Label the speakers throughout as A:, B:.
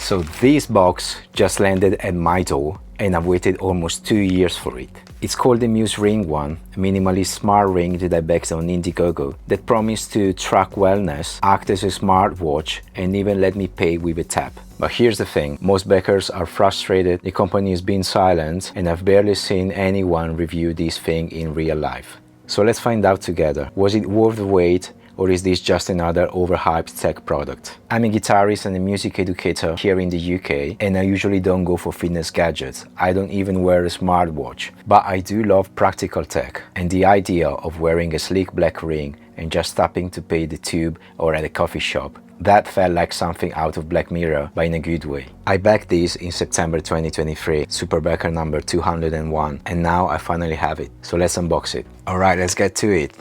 A: So this box just landed at my door and I've waited almost 2 years for it. It's called the Muse Ring One, a minimalist smart ring that I backed on Indiegogo that promised to track wellness, act as a smartwatch, and even let me pay with a tap. But here's the thing, most backers are frustrated, the company has been silent, and I've barely seen anyone review this thing in real life. So let's find out together. Was it worth the wait? Or is this just another overhyped tech product? I'm a guitarist and a music educator here in the UK, and I usually don't go for fitness gadgets. I don't even wear a smartwatch. But I do love practical tech, and the idea of wearing a sleek black ring and just tapping to pay the tube or at a coffee shop, that felt like something out of Black Mirror, but in a good way. I backed this in September 2023, superbacker number 201, and now I finally have it. So let's unbox it. Alright, let's get to it.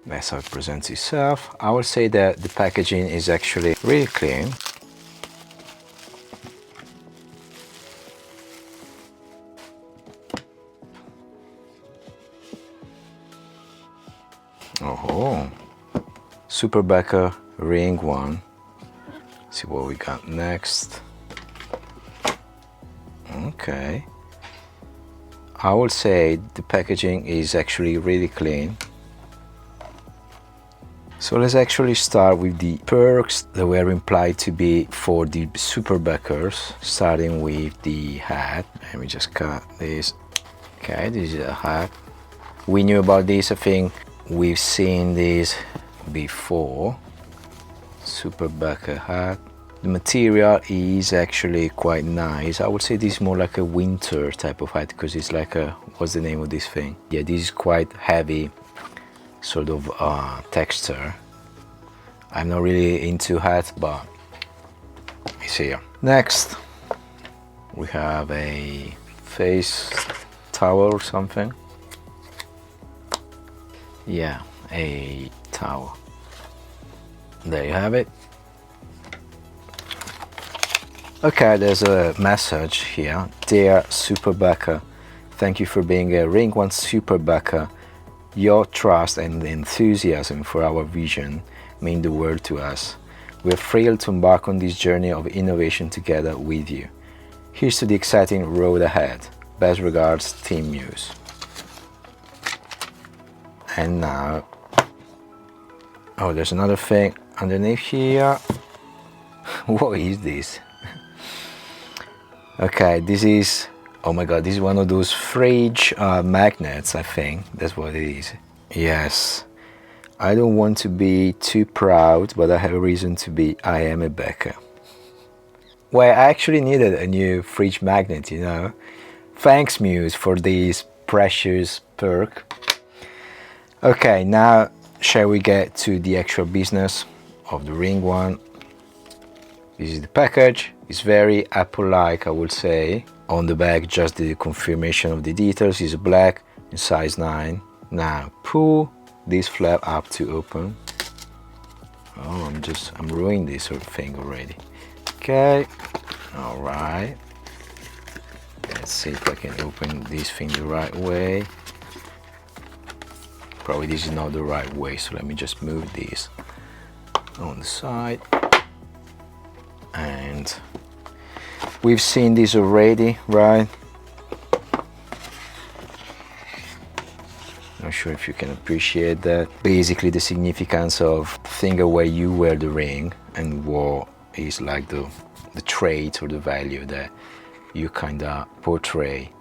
A: That's how it presents itself. I would say that the packaging is actually really clean. Oh, superbacker Ring One. Let's see what we got next. Okay. I would say the packaging is actually really clean. So let's actually start with the perks that were implied to be for the superbackers, starting with the hat. Let me just cut this. Okay, this is a hat. We knew about this, I think we've seen this before. Superbacker hat. The material is actually quite nice. I would say this is more like a winter type of hat because it's like a, what's the name of this thing? Yeah, this is quite heavy sort of texture. I'm not really into hats, but it's here. Next, we have a face towel or something. Yeah, a towel. There you have it. Okay, there's a message here. Dear superbacker, thank you for being a Ring One superbacker. Your trust and enthusiasm for our vision mean the world to us. We're thrilled to embark on this journey of innovation together with you. Here's to the exciting road ahead. Best regards, Team Muse. And now, oh, there's another thing underneath here. What is this? Okay, this is, oh my god, this is one of those fridge magnets, I think. That's what it is. Yes. I don't want to be too proud, but I have a reason to be. I am a backer. Well, I actually needed a new fridge magnet, you know. Thanks, Muse, for this precious perk. Okay, now shall we get to the actual business of the Ring One. This is the package. It's very Apple-like, I would say. On the back, just the confirmation of the details is black in size 9. Now pull this flap up to open. Oh, I'm ruining this sort of thing already. Okay, all right. Let's see if I can open this thing the right way. Probably this is not the right way, so let me just move this on the side. And we've seen this already, right? Not sure if you can appreciate that. Basically the significance of finger where you wear the ring and what is like the trait or the value that you kinda portray.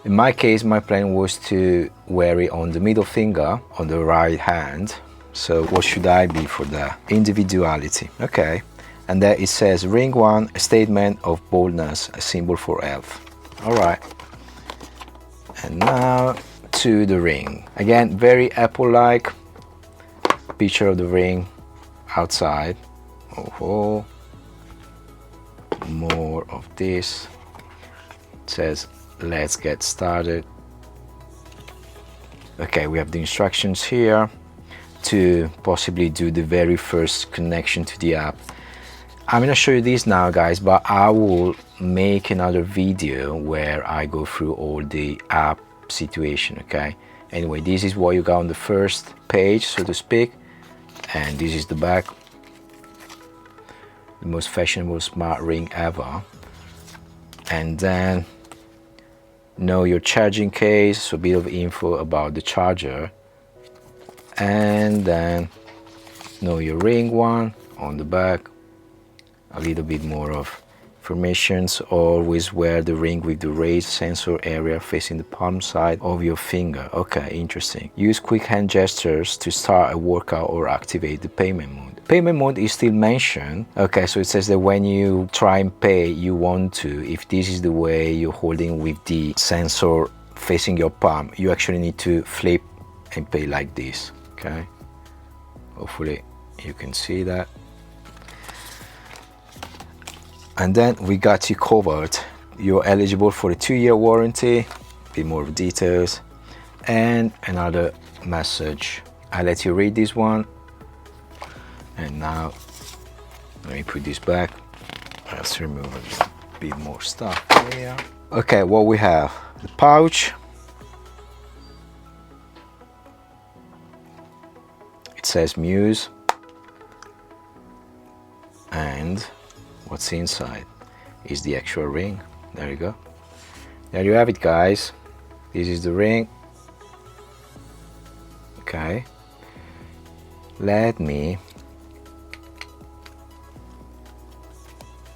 A: In my case, my plan was to wear it on the middle finger on the right hand. So what should I be for that? Individuality, okay. And there it says Ring One, a statement of boldness, a symbol for health. All right. And now to the ring. Again, very Apple-like. Picture of the ring outside. Oh, more of this. It says, let's get started. Okay, we have the instructions here to possibly do the very first connection to the app. I'm gonna show you this now, guys, but I will make another video where I go through all the app situation, okay? Anyway, this is what you got on the first page, so to speak, and this is the back. The most fashionable smart ring ever. And then know your charging case, so a bit of info about the charger, and then know your ring one on the back, a little bit more of information. So always wear the ring with the raised sensor area facing the palm side of your finger. Okay, interesting. Use quick hand gestures to start a workout or activate the payment mode. Payment mode is still mentioned. Okay, so it says that when you try and pay, you want to, if this is the way you're holding with the sensor facing your palm, you actually need to flip and pay like this. Okay, hopefully you can see that. And then we got you covered. You're eligible for a 2-year warranty, a bit more details, and another message. I'll let you read this one. And now, let me put this back. Let's remove a bit more stuff here. Okay, what we have, the pouch. It says Muse. And what's inside is the actual ring. There you go. There you have it, guys. This is the ring. Okay, let me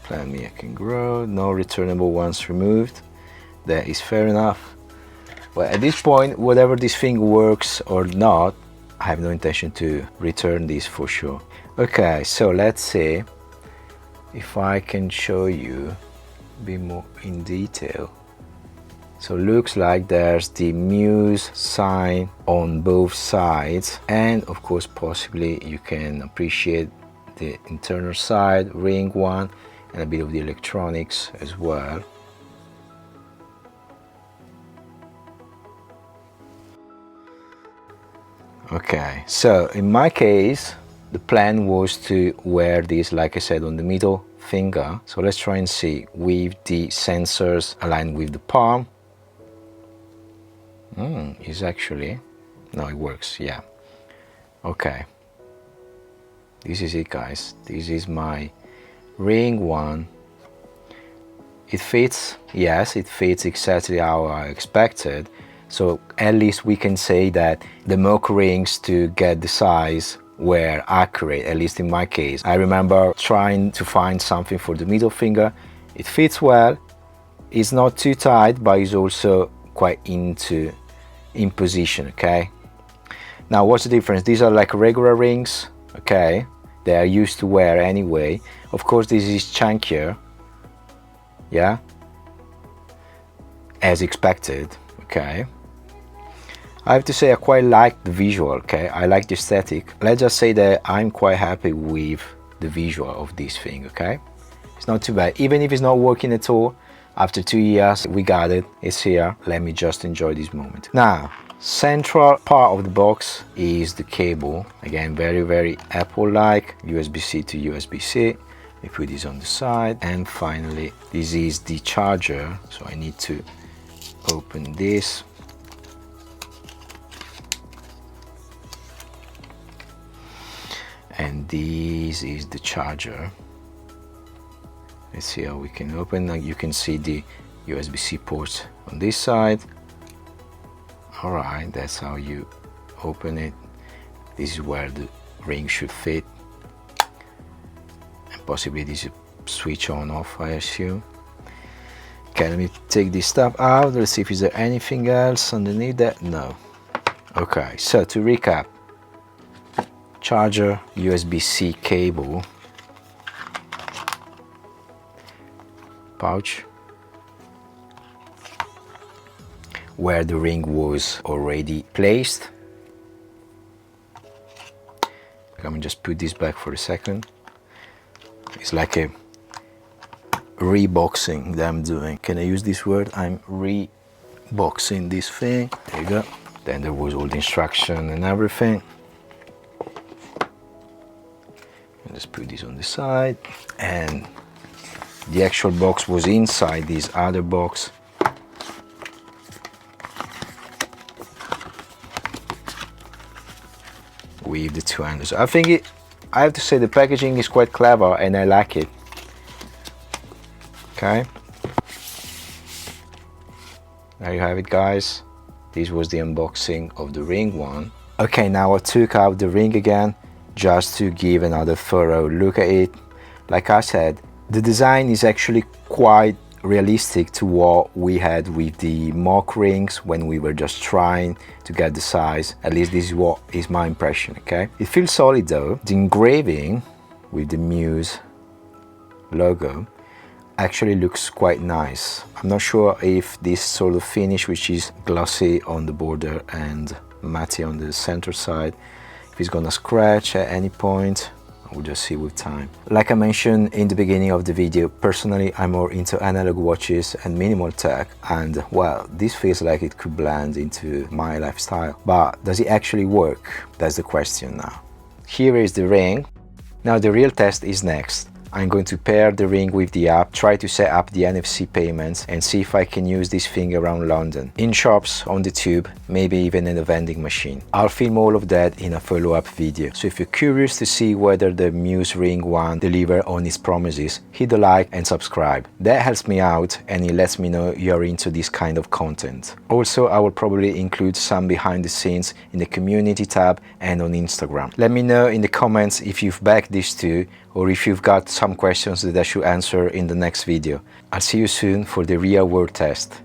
A: I can grow. No returnable ones removed. That is fair enough. But at this point, whatever this thing works or not, I have no intention to return this for sure. Okay, so let's see if I can show you a bit more in detail. So looks like there's the Muse sign on both sides, and of course possibly you can appreciate the internal side, Ring One, and a bit of the electronics as well. Okay, so in my case the plan was to wear this, like I said, on the middle finger. So let's try and see with the sensors aligned with the palm. Is actually, no, it works, yeah. Okay, this is it, guys. This is my Ring One. It fits, yes, it fits exactly how I expected. So at least we can say that the mock rings to get the size were accurate, at least in my case. I remember trying to find something for the middle finger. It fits well. It's not too tight, but it's also quite in position, okay? Now, what's the difference? These are like regular rings, okay? They are used to wear anyway. Of course, this is chunkier, yeah? As expected, okay? I have to say I quite like the visual, okay? I like the aesthetic. Let's just say that I'm quite happy with the visual of this thing, okay? It's not too bad. Even if it's not working at all, after 2 years, we got it. It's here. Let me just enjoy this moment. Now, central part of the box is the cable. Again, very, very Apple-like. USB-C to USB-C. We put this on the side. And finally, this is the charger. So I need to open this. And this is the charger. Let's see how we can open. Now you can see the USB-C ports on this side. All right, that's how you open it. This is where the ring should fit. And possibly this is switch on off, I assume. Okay, let me take this stuff out. Let's see if there anything else underneath that. No. Okay, so to recap, charger, USB-C cable, pouch where the ring was already placed. Let me just put this back for a second. It's like a reboxing that I'm doing. Can I use this word? I'm reboxing this thing. There you go. Then there was all the instruction and everything. Let's put this on the side, and the actual box was inside this other box. with the two handles. I have to say the packaging is quite clever and I like it. Okay, there you have it, guys. This was the unboxing of the Ring One. Okay, now I took out the ring again just to give another thorough look at it. Like I said, the design is actually quite realistic to what we had with the mock rings when we were just trying to get the size. At least this is what is my impression. Okay, it feels solid though. The engraving with the Muse logo actually looks quite nice. I'm not sure if this sort of finish, which is glossy on the border and matte on the center side, if it's gonna scratch at any point. We'll just see with time. Like I mentioned in the beginning of the video, personally I'm more into analog watches and minimal tech, and well, this feels like it could blend into my lifestyle. But does it actually work? That's the question now. Here is the ring. Now the real test is next. I'm going to pair the ring with the app, try to set up the NFC payments and see if I can use this thing around London. In shops, on the tube, maybe even in a vending machine. I'll film all of that in a follow-up video. So if you're curious to see whether the Muse Ring One delivers on its promises, hit the like and subscribe. That helps me out and it lets me know you're into this kind of content. Also, I will probably include some behind the scenes in the community tab and on Instagram. Let me know in the comments if you've backed these two or if you've got some questions that I should answer in the next video. I'll see you soon for the real world test.